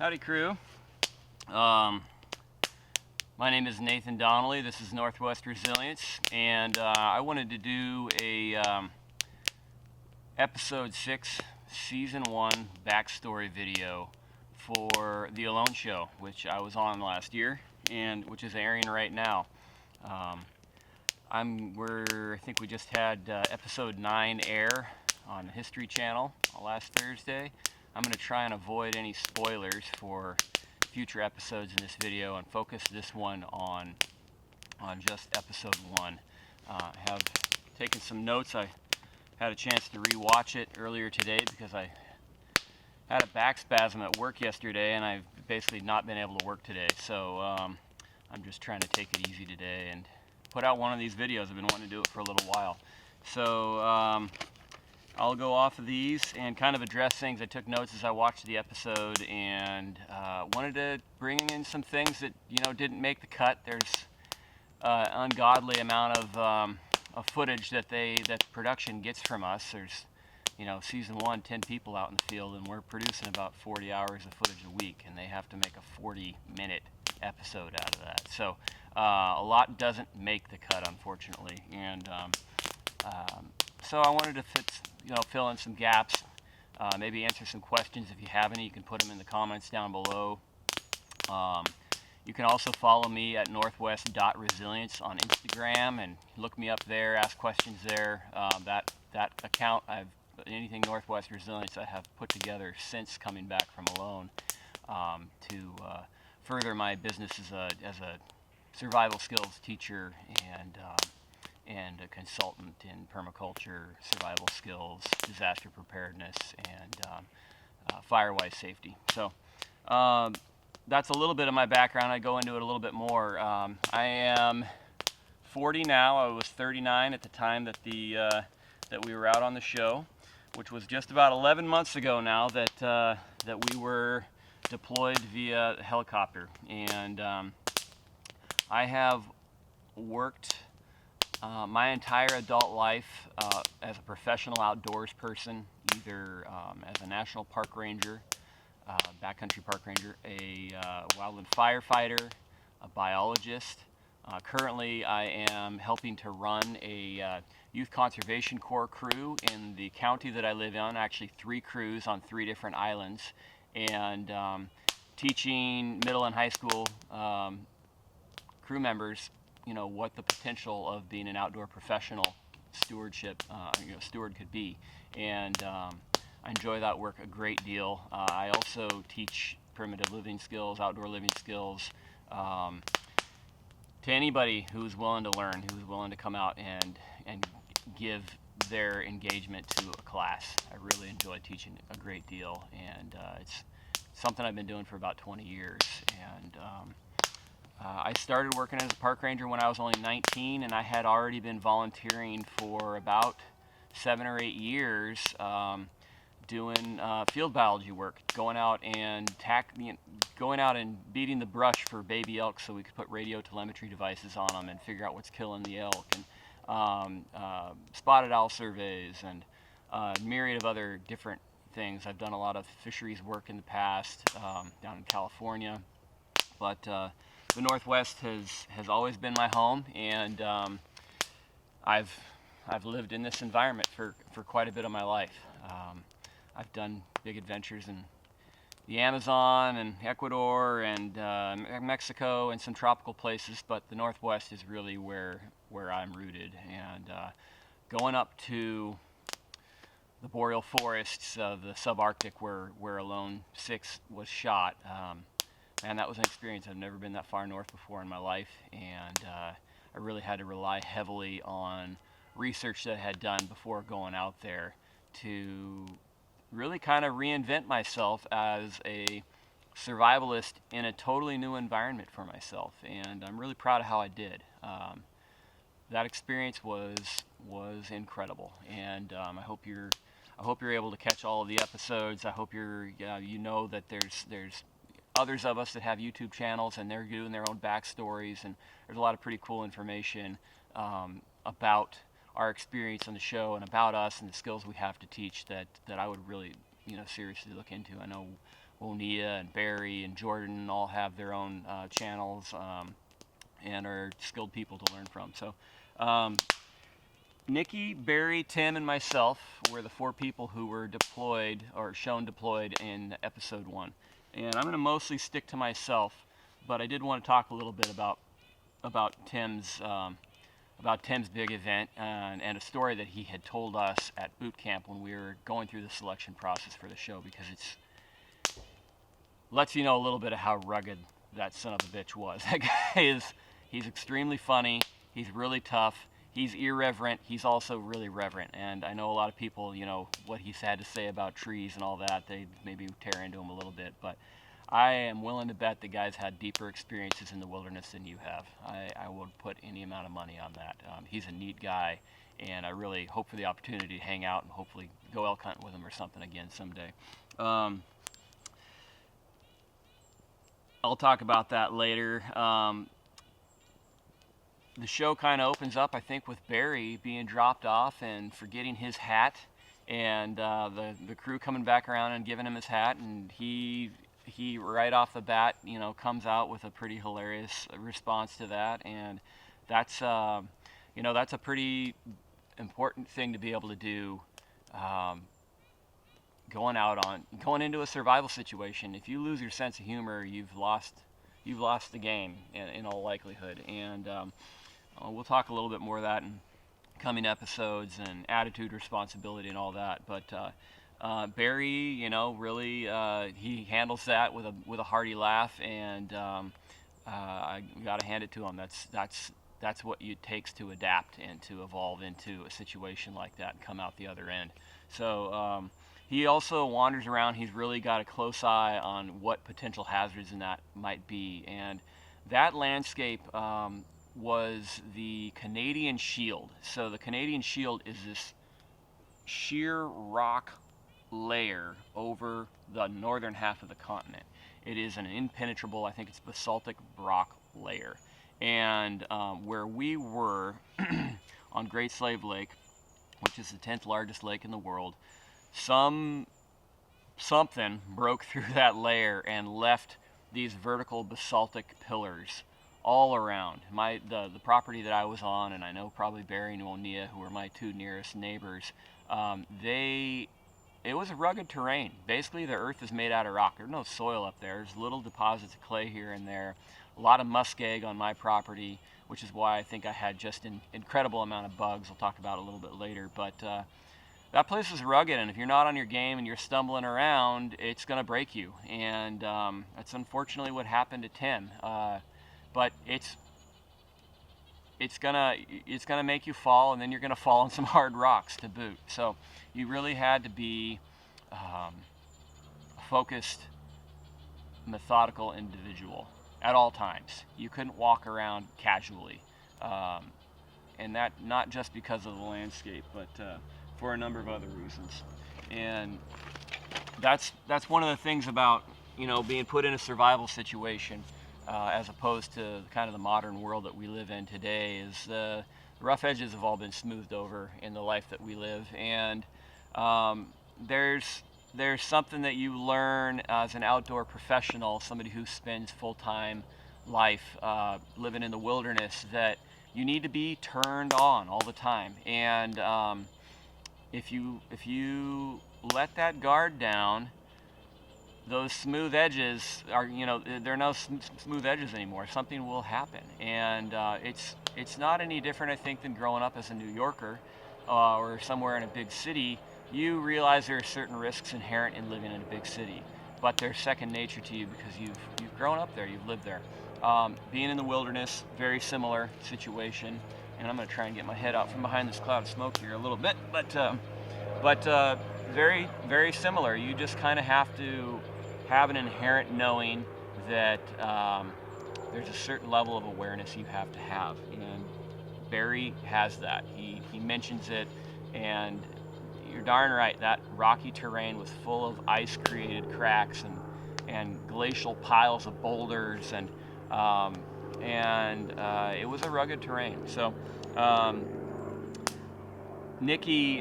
Howdy, crew. My name is Nathan Donnelly. This is Northwest Resilience, and I wanted to do a episode 6, season 1 backstory video for The Alone Show, which I was on last year and which is airing right now. I think we just had episode 9 air on the History Channel last Thursday. I'm going to try and avoid any spoilers for future episodes in this video and focus this one on just episode 1. I have taken some notes. I had a chance to re-watch it earlier today because I had a back spasm at work yesterday and I've basically not been able to work today. So I'm just trying to take it easy today and put out one of these videos. I've been wanting to do it for a little while. So I'll go off of these and kind of address things. I took notes as I watched the episode and wanted to bring in some things that didn't make the cut. There's ungodly amount of footage that the production gets from us. There's season 1, 10 people out in the field, and we're producing about 40 hours of footage a week, and they have to make a 40-minute episode out of that. So a lot doesn't make the cut, unfortunately, and so I wanted to fill in some gaps, maybe answer some questions. If you have any, you can put them in the comments down below. You can also follow me at northwest.resilience on Instagram and look me up there, ask questions there. That account, anything Northwest Resilience I have put together since coming back from Alone to further my business as a survival skills teacher and a consultant in permaculture, survival skills, disaster preparedness, and fire-wise safety. So that's a little bit of my background. I go into it a little bit more. I am 40 now. I was 39 at the time that that we were out on the show, which was just about 11 months ago now that we were deployed via helicopter. And I have worked my entire adult life as a professional outdoors person, either as a national park ranger, backcountry park ranger, a wildland firefighter, a biologist. Currently, I am helping to run a youth conservation corps crew in the county that I live in, actually 3 crews on 3 different islands, and teaching middle and high school crew members what the potential of being an outdoor professional steward could be. And I enjoy that work a great deal. I also teach primitive living skills, outdoor living skills, to anybody who's willing to learn, who's willing to come out and give their engagement to a class. I really enjoy teaching a great deal, and it's something I've been doing for about 20 years. And I started working as a park ranger when I was only 19, and I had already been volunteering for about 7 or 8 years doing field biology work, going out and beating the brush for baby elk so we could put radio telemetry devices on them and figure out what's killing the elk, and spotted owl surveys, and a myriad of other different things. I've done a lot of fisheries work in the past down in California, but the Northwest has always been my home, and I've lived in this environment for quite a bit of my life. I've done big adventures in the Amazon and Ecuador and Mexico and some tropical places, but the Northwest is really where I'm rooted. And going up to the boreal forests of the subarctic where Alone 6 was shot, and that was an experience. I've never been that far north before in my life, and I really had to rely heavily on research that I had done before going out there to really kind of reinvent myself as a survivalist in a totally new environment for myself, and I'm really proud of how I did. That experience was incredible, and I hope you're able to catch all of the episodes. I hope you know that there's others of us that have YouTube channels, and they're doing their own backstories, and there's a lot of pretty cool information about our experience on the show and about us and the skills we have to teach that I would really seriously look into. I know Onia and Barry and Jordan all have their own channels and are skilled people to learn from. So Nikki, Barry, Tim, and myself were the 4 people who were deployed or shown deployed in episode 1. And I'm going to mostly stick to myself, but I did want to talk a little bit about Tim's big event and a story that he had told us at boot camp when we were going through the selection process for the show, because it's lets you know a little bit of how rugged that son of a bitch was. That guy he's extremely funny, he's really tough, he's irreverent, he's also really reverent. And I know a lot of people, what he's had to say about trees and all that, they maybe tear into him a little bit, but I am willing to bet the guy's had deeper experiences in the wilderness than you have. I would put any amount of money on that. He's a neat guy, and I really hope for the opportunity to hang out and hopefully go elk hunting with him or something again someday. I'll talk about that later. The show kind of opens up, I think, with Barry being dropped off and forgetting his hat, and the crew coming back around and giving him his hat, and he right off the bat, comes out with a pretty hilarious response to that, and that's that's a pretty important thing to be able to do. Going into a survival situation, if you lose your sense of humor, you've lost the game in all likelihood. And we'll talk a little bit more of that in coming episodes, and attitude, responsibility, and all that. But Barry, really he handles that with a hearty laugh, and I gotta hand it to him. That's what it takes to adapt and to evolve into a situation like that and come out the other end. So he also wanders around. He's really got a close eye on what potential hazards in that might be. And that landscape was the Canadian Shield. So the Canadian Shield is this sheer rock layer over the northern half of the continent. It is an impenetrable, I think it's basaltic rock layer. And where we were on Great Slave Lake, which is the 10th largest lake in the world, something broke through that layer and left these vertical basaltic pillars all around. The property that I was on, and I know probably Barry and Onia, who were my 2 nearest neighbors, it was a rugged terrain. Basically, the earth is made out of rock. There's no soil up there. There's little deposits of clay here and there. A lot of muskeg on my property, which is why I think I had just an incredible amount of bugs. I'll talk about it a little bit later. But that place is rugged, and if you're not on your game and you're stumbling around, it's going to break you. And that's unfortunately what happened to Tim. But it's gonna make you fall, and then you're gonna fall on some hard rocks to boot. So you really had to be a focused, methodical individual at all times. You couldn't walk around casually, and that not just because of the landscape, but for a number of other reasons. And that's one of the things about being put in a survival situation. As opposed to kind of the modern world that we live in today, is the rough edges have all been smoothed over in the life that we live. And there's something that you learn as an outdoor professional, somebody who spends full-time life living in the wilderness, that you need to be turned on all the time. And if you let that guard down, those smooth edges are, there are no smooth edges anymore. Something will happen, and it's not any different, I think, than growing up as a New Yorker or somewhere in a big city. You realize there are certain risks inherent in living in a big city, but they're second nature to you because you've grown up there, you've lived there. Being in the wilderness, very similar situation, and I'm going to try and get my head out from behind this cloud of smoke here a little bit, but very, very similar. You just kind of have to have an inherent knowing that there's a certain level of awareness you have to have, and Barry has that. He mentions it, and you're darn right, that rocky terrain was full of ice-created cracks and glacial piles of boulders, and it was a rugged terrain. So Nikki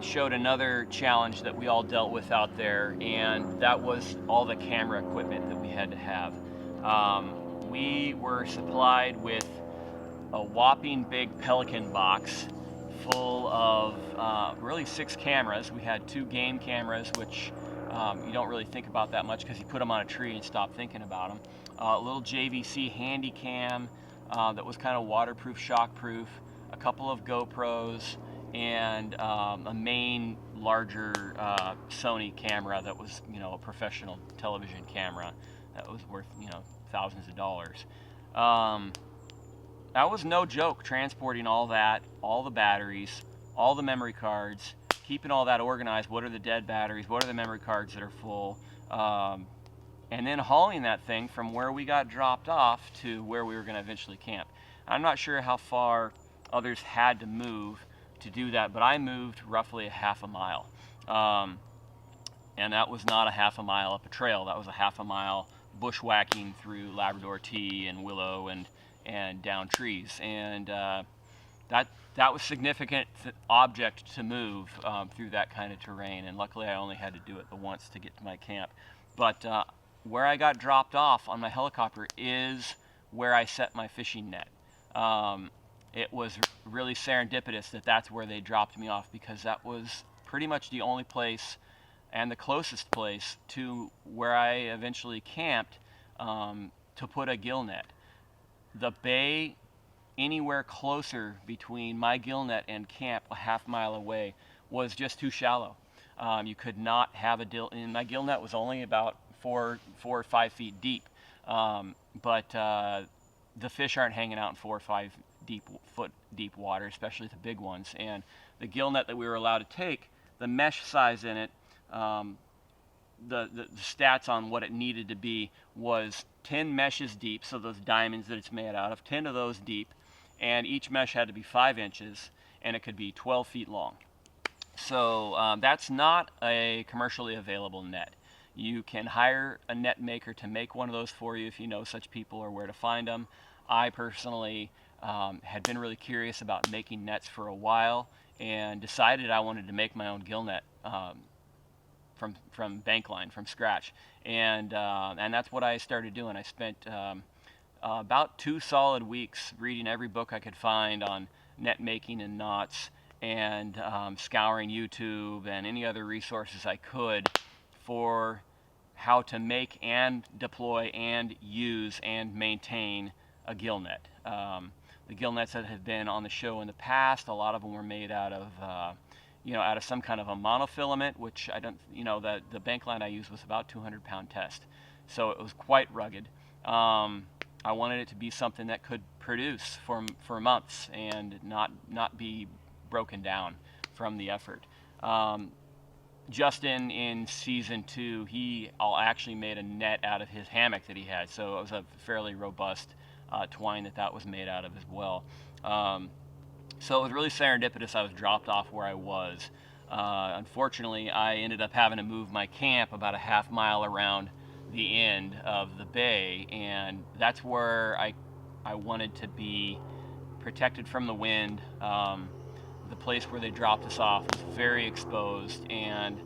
showed another challenge that we all dealt with out there, and that was all the camera equipment that we had to have. We were supplied with a whopping big Pelican box full of really 6 cameras. We had 2 game cameras, which you don't really think about that much because you put them on a tree and stop thinking about them. A little JVC handy cam that was kind of waterproof, shockproof, a couple of GoPros, and a main larger Sony camera that was, a professional television camera that was worth, thousands of dollars. That was no joke, transporting all that, all the batteries, all the memory cards, keeping all that organized. What are the dead batteries? What are the memory cards that are full? And then hauling that thing from where we got dropped off to where we were going to eventually camp. I'm not sure how far others had to move to do that, but I moved roughly a half a mile. And that was not a half a mile up a trail. That was a half a mile bushwhacking through Labrador tea and willow and down trees. And that was significant object to move through that kind of terrain. And luckily I only had to do it the once to get to my camp. But where I got dropped off on my helicopter is where I set my fishing net. It was really serendipitous that that's where they dropped me off, because that was pretty much the only place and the closest place to where I eventually camped to put a gill net. The bay anywhere closer between my gill net and camp, a half mile away, was just too shallow. You could not have a gill, and my gill net was only about 4 or 5 feet deep, but the fish aren't hanging out in 4 or 5 foot deep water, especially the big ones. And the gill net that we were allowed to take, the mesh size in it, the stats on what it needed to be was 10 meshes deep, so those diamonds that it's made out of, 10 of those deep, and each mesh had to be 5 inches, and it could be 12 feet long. So that's not a commercially available net. You can hire a net maker to make one of those for you if you know such people or where to find them. I personally had been really curious about making nets for a while and decided I wanted to make my own gill net from Bankline, from scratch, and that's what I started doing. I spent about 2 solid weeks reading every book I could find on net making and knots, and scouring YouTube and any other resources I could for how to make and deploy and use and maintain a gill net. The gill nets that have been on the show in the past, a lot of them were made out of out of some kind of a monofilament, which I don't, the Bankline I used was about 200-pound test, so it was quite rugged. I wanted it to be something that could produce for months and not be broken down from the effort. Justin in season 2, he actually made a net out of his hammock that he had, so it was a fairly robust twine that was made out of as well. So it was really serendipitous I was dropped off where I was. Unfortunately, I ended up having to move my camp about a half mile around the end of the bay, and that's where I wanted to be protected from the wind. The place where they dropped us off was very exposed and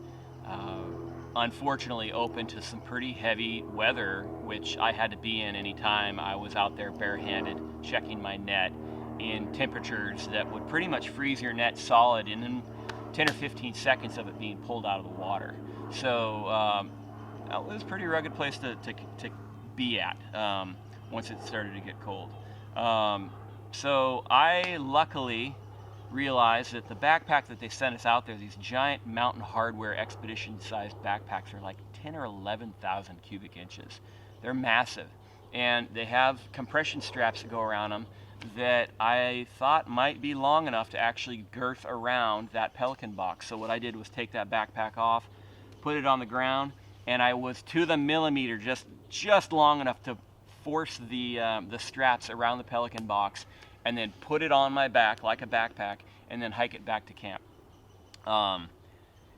unfortunately open to some pretty heavy weather, which I had to be in anytime I was out there barehanded checking my net in temperatures that would pretty much freeze your net solid in 10 or 15 seconds of it being pulled out of the water. So it was a pretty rugged place to be at once it started to get cold. So I luckily realized that the backpack that they sent us out there, these giant Mountain Hardwear expedition-sized backpacks, are like 10 or 11,000 cubic inches. They're massive, and they have compression straps that go around them that I thought might be long enough to actually girth around that Pelican box. So what I did was take that backpack off, put it on the ground, and I was to the millimeter just long enough to force the straps around the Pelican box, and then put it on my back like a backpack, and then hike it back to camp.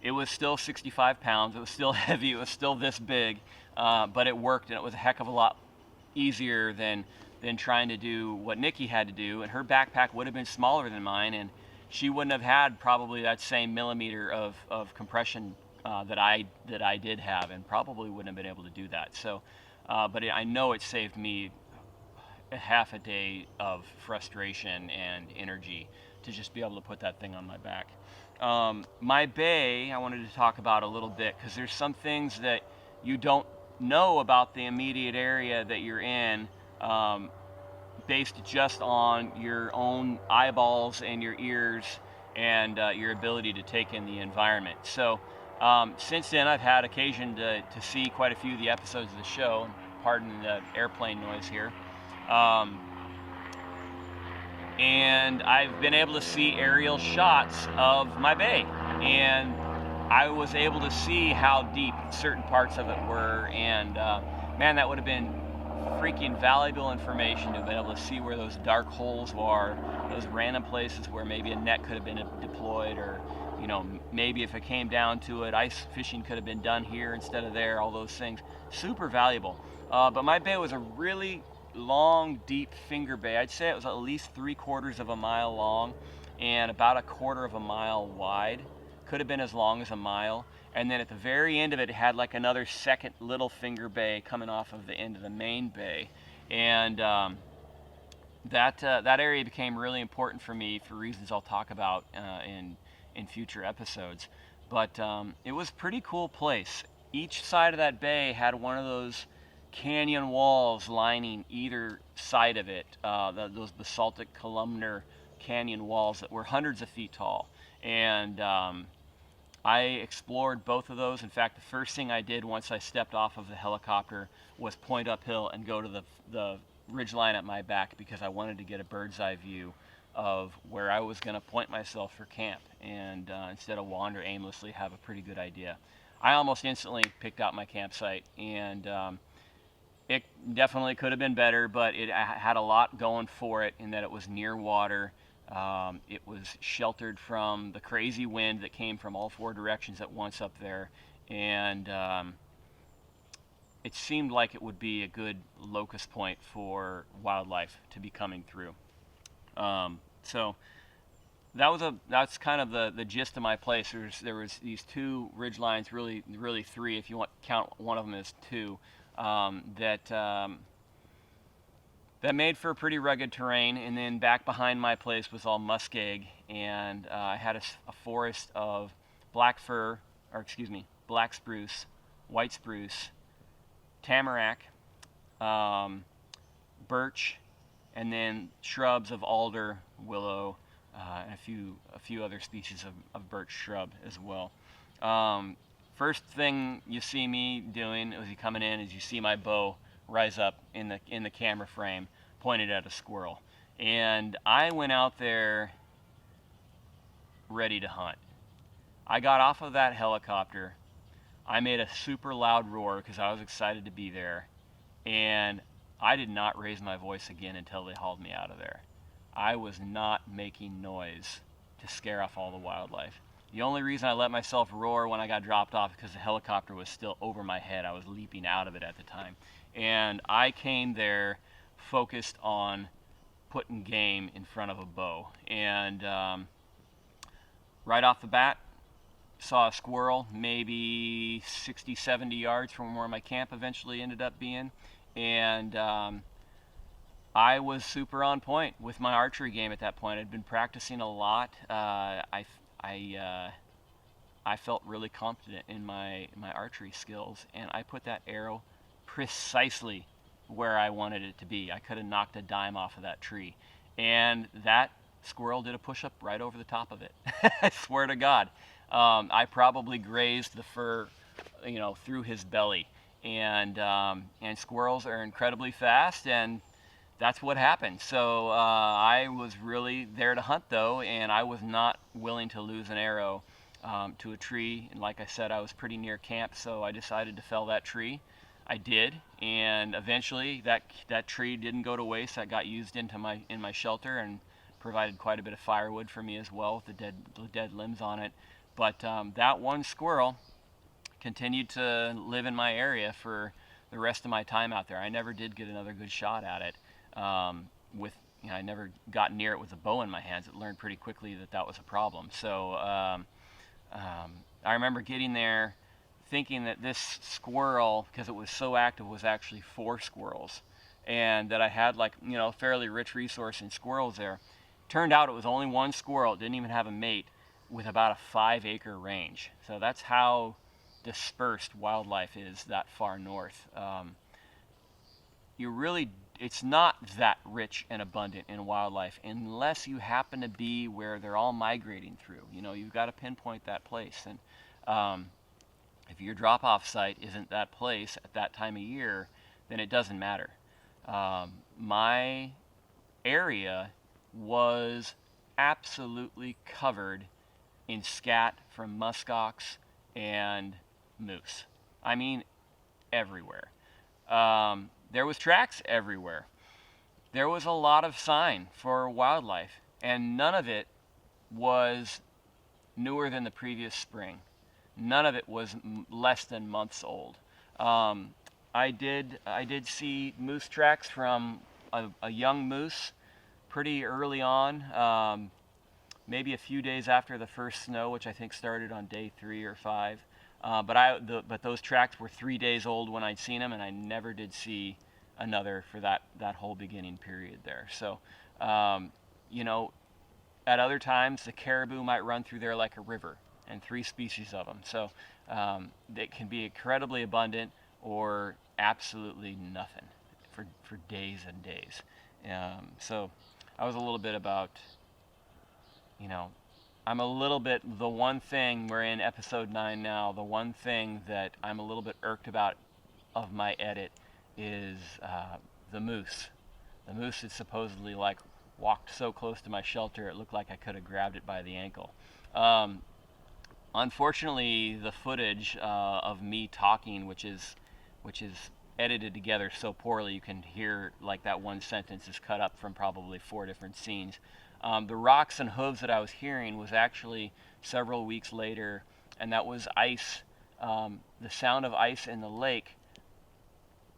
It was still 65 pounds. It was still heavy. It was still this big, but it worked, and it was a heck of a lot easier than trying to do what Nikki had to do. And her backpack would have been smaller than mine, and she wouldn't have had probably that same millimeter of compression that I did have, and probably wouldn't have been able to do that. So, but I know it saved me a half a day of frustration and energy to just be able to put that thing on my back. My bay, I wanted to talk about a little bit because there's some things that you don't know about the immediate area that you're in, based just on your own eyeballs and your ears and your ability to take in the environment. So since then, I've had occasion to see quite a few of the episodes of the show. Pardon the airplane noise here. And I've been able to see aerial shots of my bay, and I was able to see how deep certain parts of it were, and man, that would have been freaking valuable information to have been able to see where those dark holes were, those random places where maybe a net could have been deployed, or maybe if it came down to it, ice fishing could have been done here instead of there. All those things, super valuable. But my bay was a really long, deep finger bay. I'd say it was at least 3/4 of a mile long and about 1/4 of a mile wide. Could have been as long as a mile. And then at the very end of it, it had like another second little finger bay coming off of the end of the main bay. And that area became really important for me for reasons I'll talk about in future episodes. But it was a pretty cool place. Each side of that bay had one of those canyon walls lining either side of it, those basaltic columnar canyon walls that were hundreds of feet tall. And I explored both of those. In fact, the first thing I did once I stepped off of the helicopter was point uphill and go to the ridgeline at my back, because I wanted to get a bird's eye view of where I was going to point myself for camp, and instead of wander aimlessly, have a pretty good idea. I almost instantly picked out my campsite, and it definitely could have been better, but it had a lot going for it in that it was near water. It was sheltered from the crazy wind that came from all 4 directions at once up there, and it seemed like it would be a good locus point for wildlife to be coming through. So that's kind of the gist of my place. There was these 2 ridge lines, really 3 if you want count one of them as 2. That made for pretty rugged terrain, and then back behind my place was all muskeg, and I had a forest of black spruce, white spruce, tamarack, birch, and then shrubs of alder, willow, and a few other species of birch shrub as well. First thing you see me doing as you coming in is you see my bow rise up in the camera frame pointed at a squirrel, and I went out there ready to hunt. I got off of that helicopter. I made a super loud roar because I was excited to be there, and I did not raise my voice again until they hauled me out of there. I was not making noise to scare off all the wildlife. The only reason I let myself roar when I got dropped off is because the helicopter was still over my head. I was leaping out of it at the time. And I came there focused on putting game in front of a bow. And right off the bat, saw a squirrel maybe 60, 70 yards from where my camp eventually ended up being. And I was super on point with my archery game at that point. I'd been practicing a lot. I felt really confident in my archery skills, and I put that arrow precisely where I wanted it to be. I could have knocked a dime off of that tree, and that squirrel did a push-up right over the top of it. I swear to God. I probably grazed the fur, through his belly, and squirrels are incredibly fast, and that's what happened. So I was really there to hunt, though, and I was not willing to lose an arrow to a tree. And like I said, I was pretty near camp, so I decided to fell that tree. I did, and eventually that tree didn't go to waste. That got used in my shelter and provided quite a bit of firewood for me as well, with the dead limbs on it. But that one squirrel continued to live in my area for the rest of my time out there. I never did get another good shot at it. With I never got near it with a bow in my hands. It learned pretty quickly that that was a problem. So I remember getting there thinking that this squirrel, because it was so active, was actually 4 squirrels, and that I had like, a fairly rich resource in squirrels there. Turned out it was only 1 squirrel. It didn't even have a mate, with about a 5-acre range. So that's how dispersed wildlife is that far north. It's not that rich and abundant in wildlife unless you happen to be where they're all migrating through. You've got to pinpoint that place. And if your drop-off site isn't that place at that time of year, then it doesn't matter. My area was absolutely covered in scat from muskox and moose. I mean, everywhere. There was tracks everywhere. There was a lot of sign for wildlife, and none of it was newer than the previous spring. None of it was less than months old. I did see moose tracks from a young moose pretty early on, maybe a few days after the first snow, which I think started on day 3 or 5. But those tracks were 3 days old when I'd seen them, and I never did see another for that whole beginning period there. So, at other times the caribou might run through there like a river, and 3 species of them. So they can be incredibly abundant or absolutely nothing for days and days. So I was a little bit about, I'm a little bit, the one thing, we're in episode 9 now, the one thing that I'm a little bit irked about of my edit is the moose. The moose is supposedly walked so close to my shelter it looked like I could have grabbed it by the ankle. Unfortunately, the footage of me talking, which is edited together so poorly, you can hear like that one sentence is cut up from probably 4 different scenes. The rocks and hooves that I was hearing was actually several weeks later, and that was ice, the sound of ice in the lake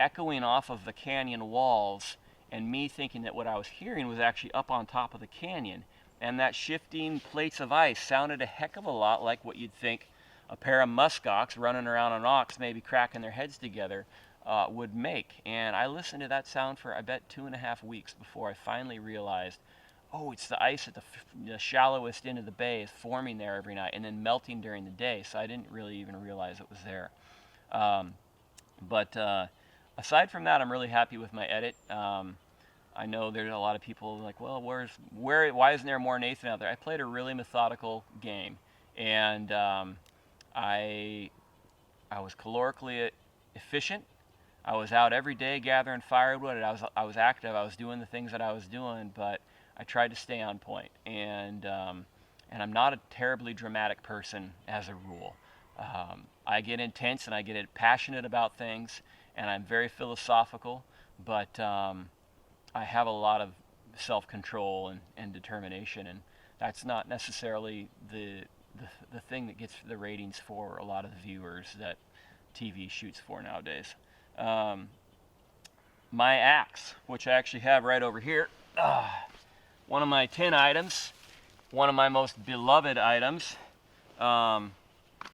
echoing off of the canyon walls, and me thinking that what I was hearing was actually up on top of the canyon. And that shifting plates of ice sounded a heck of a lot like what you'd think a pair of muskox running around an ox, maybe cracking their heads together, would make. And I listened to that sound for, I bet, 2.5 weeks before I finally realized, oh, it's the ice at the shallowest end of the bay is forming there every night and then melting during the day. So I didn't really even realize it was there. But aside from that, I'm really happy with my edit. I know there's a lot of people like, well, why isn't there more Nathan out there? I played a really methodical game, and I was calorically efficient. I was out every day gathering firewood. I was active. I was doing the things that I was doing, but I tried to stay on point. And I'm not a terribly dramatic person as a rule. I get intense and I get passionate about things, and I'm very philosophical, but I have a lot of self-control and determination, and that's not necessarily the thing that gets the ratings for a lot of the viewers that TV shoots for nowadays. My axe, which I actually have right over here, one of my 10 items, one of my most beloved items.